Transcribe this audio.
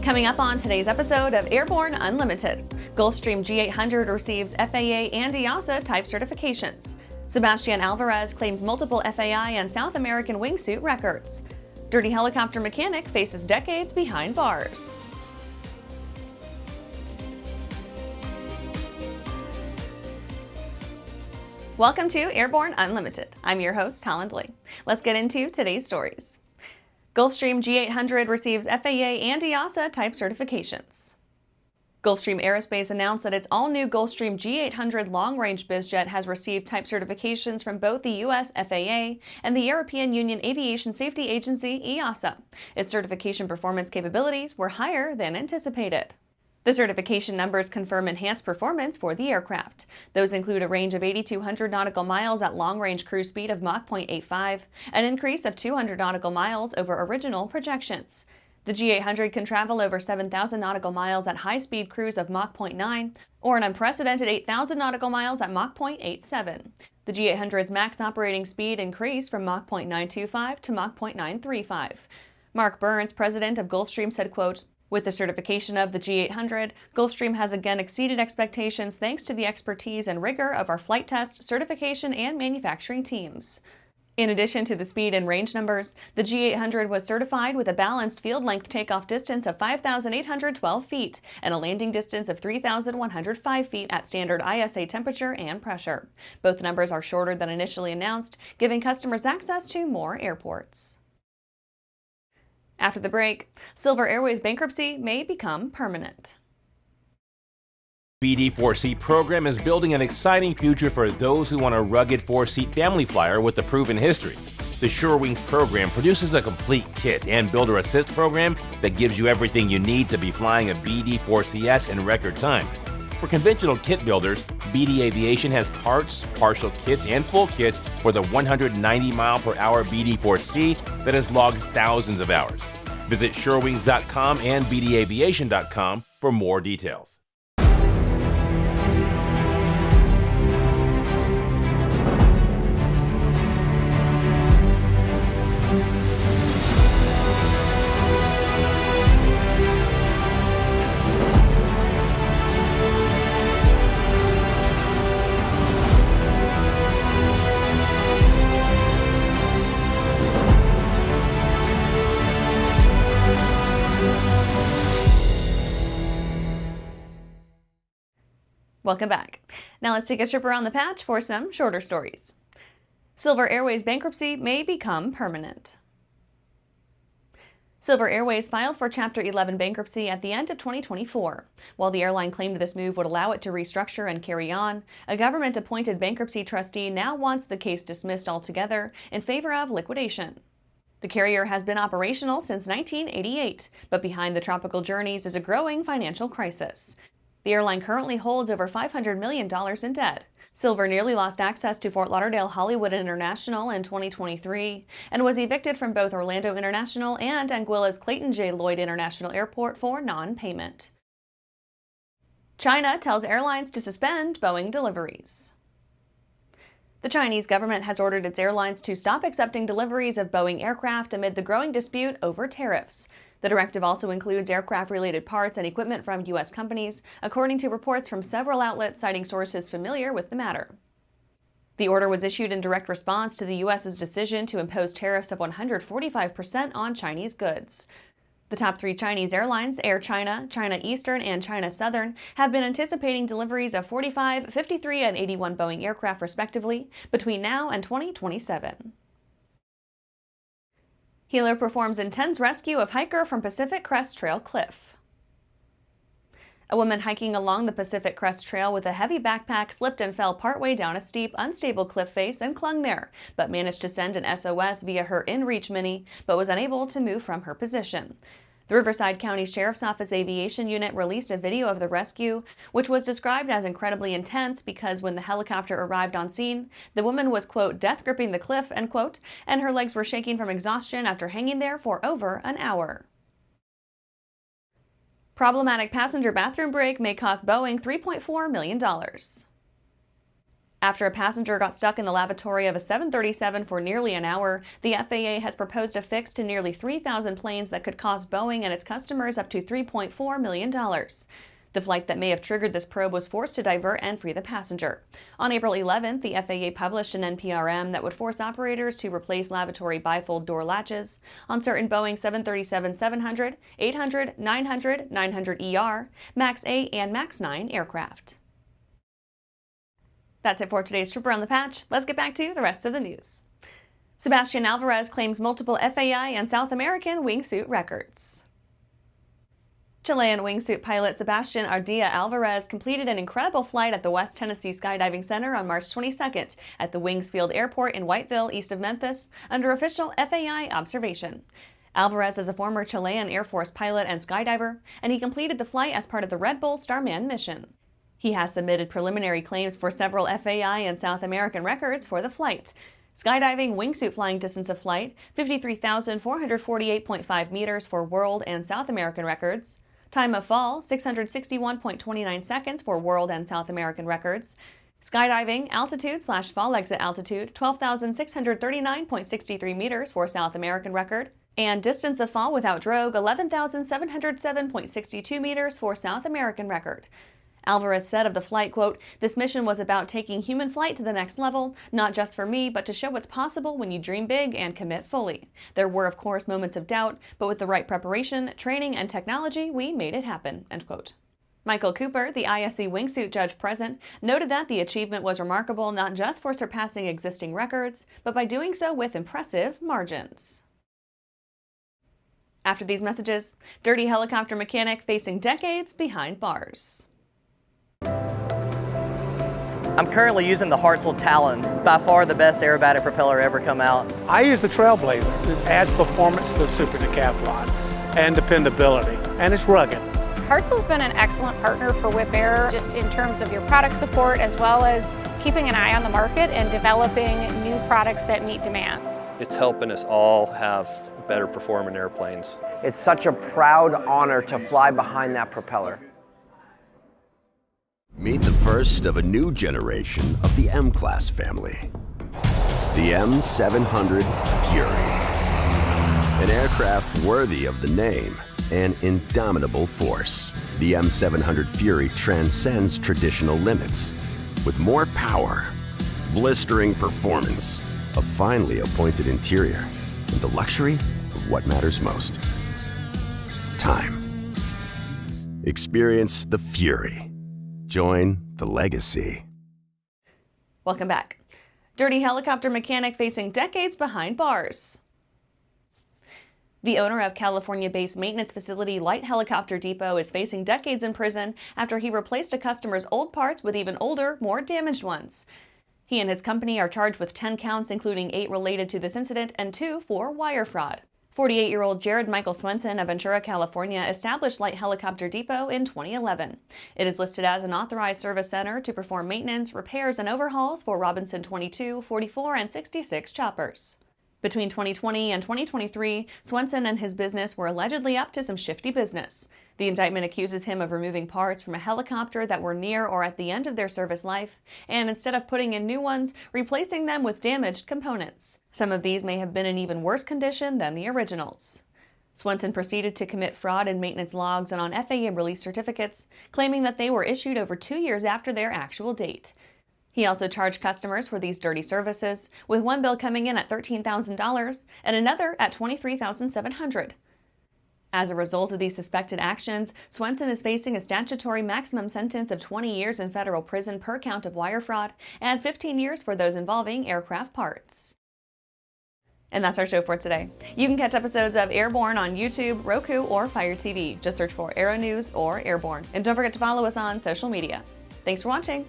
Coming up on today's episode of Airborne-Unlimited, Gulfstream G800 receives FAA and EASA type certifications. Sebastián Ardilla claims multiple FAI and South American wingsuit records. Dirty helicopter mechanic faces decades behind bars. Welcome to Airborne Unlimited. I'm your host, Holland Lee. Let's get into today's stories. Gulfstream G800 receives FAA and EASA type certifications. Gulfstream Aerospace announced that its all-new Gulfstream G800 long-range bizjet has received type certifications from both the U.S. FAA and the European Union Aviation Safety Agency, EASA. Its certification performance capabilities were higher than anticipated. The certification numbers confirm enhanced performance for the aircraft. Those include a range of 8,200 nautical miles at long-range cruise speed of Mach 0.85, an increase of 200 nautical miles over original projections. The G800 can travel over 7,000 nautical miles at high-speed cruise of Mach 0.9, or an unprecedented 8,000 nautical miles at Mach 0.87. The G800's max operating speed increased from Mach 0.925 to Mach 0.935. Mark Burns, president of Gulfstream, said, quote, "With the certification of the G800, Gulfstream has again exceeded expectations thanks to the expertise and rigor of our flight test, certification, and manufacturing teams." In addition to the speed and range numbers, the G800 was certified with a balanced field length takeoff distance of 5,812 feet and a landing distance of 3,105 feet at standard ISA temperature and pressure. Both numbers are shorter than initially announced, giving customers access to more airports. After the break, Silver Airways bankruptcy may become permanent. BD4C program is building an exciting future for those who want a rugged four-seat family flyer with a proven history. The SureWings program produces a complete kit and builder assist program that gives you everything you need to be flying a BD4CS in record time. For conventional kit builders, BD Aviation has parts, partial kits, and full kits for the 190-mile-per-hour BD4C that has logged thousands of hours. Visit SureWings.com and BDAviation.com for more details. Welcome back. Now let's take a trip around the patch for some shorter stories. Silver Airways bankruptcy may become permanent. Silver Airways filed for Chapter 11 bankruptcy at the end of 2024. While the airline claimed this move would allow it to restructure and carry on, a government-appointed bankruptcy trustee now wants the case dismissed altogether in favor of liquidation. The carrier has been operational since 1988, but behind the tropical journeys is a growing financial crisis. The airline currently holds over $500 million in debt. Silver nearly lost access to Fort Lauderdale Hollywood International in 2023 and was evicted from both Orlando International and Anguilla's Clayton J. Lloyd International Airport for non-payment. China tells airlines to suspend Boeing deliveries. The Chinese government has ordered its airlines to stop accepting deliveries of Boeing aircraft amid the growing dispute over tariffs. The directive also includes aircraft-related parts and equipment from U.S. companies, according to reports from several outlets citing sources familiar with the matter. The order was issued in direct response to the U.S.'s decision to impose tariffs of 145% on Chinese goods. The top three Chinese airlines, Air China, China Eastern, and China Southern, have been anticipating deliveries of 45, 53, and 81 Boeing aircraft respectively between now and 2027. Heli performs intense rescue of hiker from Pacific Crest Trail cliff. A woman hiking along the Pacific Crest Trail with a heavy backpack slipped and fell partway down a steep, unstable cliff face and clung there, but managed to send an SOS via her InReach Mini, but was unable to move from her position. The Riverside County Sheriff's Office Aviation Unit released a video of the rescue, which was described as incredibly intense because when the helicopter arrived on scene, the woman was, quote, death gripping the cliff, end quote, and her legs were shaking from exhaustion after hanging there for over an hour. Problematic passenger bathroom break may cost Boeing $3.4 million. After a passenger got stuck in the lavatory of a 737 for nearly an hour, the FAA has proposed a fix to nearly 3,000 planes that could cost Boeing and its customers up to $3.4 million. The flight that may have triggered this probe was forced to divert and free the passenger. On April 11th, the FAA published an NPRM that would force operators to replace lavatory bifold door latches on certain Boeing 737-700, 800, 900, 900ER, MAX 8, and MAX 9 aircraft. That's it for today's trip around the patch. Let's get back to the rest of the news. Sebastián Alvarez claims multiple FAI and South American wingsuit records. Chilean wingsuit pilot Sebastián Ardilla Álvarez completed an incredible flight at the West Tennessee Skydiving Center on March 22nd at the Wings Field Airport in Whiteville, east of Memphis, under official FAI observation. Alvarez is a former Chilean Air Force pilot and skydiver, and he completed the flight as part of the Red Bull Starman mission. He has submitted preliminary claims for several FAI and South American records for the flight. Skydiving wingsuit flying distance of flight, 53,448.5 meters for world and South American records. Time of fall, 661.29 seconds for world and South American records. Skydiving altitude/fall exit altitude, 12,639.63 meters for South American record. And distance of fall without drogue, 11,707.62 meters for South American record. Alvarez said of the flight, quote, "This mission was about taking human flight to the next level, not just for me, but to show what's possible when you dream big and commit fully. There were, of course, moments of doubt, but with the right preparation, training, and technology, we made it happen," end quote. Michael Cooper, the ISC wingsuit judge present, noted that the achievement was remarkable not just for surpassing existing records, but by doing so with impressive margins. After these messages, dirty helicopter mechanic facing decades behind bars. I'm currently using the Hartsel Talon, by far the best aerobatic propeller ever come out. I use the Trailblazer. It adds performance to the Super Decathlon and dependability, and it's rugged. Hartsel's been an excellent partner for Whip Air, just in terms of your product support as well as keeping an eye on the market and developing new products that meet demand. It's helping us all have better performing airplanes. It's such a proud honor to fly behind that propeller. Meet the first of a new generation of the M-Class family. The M700 Fury. An aircraft worthy of the name and indomitable force. The M700 Fury transcends traditional limits with more power, blistering performance, a finely appointed interior, and the luxury of what matters most. Time. Experience the Fury. Join the legacy. Welcome back. Dirty helicopter mechanic facing decades behind bars. The owner of California-based maintenance facility Light Helicopter Depot is facing decades in prison after he replaced a customer's old parts with even older, more damaged ones. He and his company are charged with 10 counts, including 8 related to this incident and 2 for wire fraud. 48-year-old Jared Michael Swenson of Ventura, California, established Light Helicopter Depot in 2011. It is listed as an authorized service center to perform maintenance, repairs, and overhauls for Robinson 22, 44, and 66 choppers. Between 2020 and 2023, Swenson and his business were allegedly up to some shifty business. The indictment accuses him of removing parts from a helicopter that were near or at the end of their service life, and instead of putting in new ones, replacing them with damaged components. Some of these may have been in even worse condition than the originals. Swenson proceeded to commit fraud in maintenance logs and on FAA release certificates, claiming that they were issued over 2 years after their actual date. He also charged customers for these dirty services, with one bill coming in at $13,000 and another at $23,700. As a result of these suspected actions, Swenson is facing a statutory maximum sentence of 20 years in federal prison per count of wire fraud and 15 years for those involving aircraft parts. And that's our show for today. You can catch episodes of Airborne on YouTube, Roku, or Fire TV. Just search for Aero-News or Airborne. And don't forget to follow us on social media. Thanks for watching.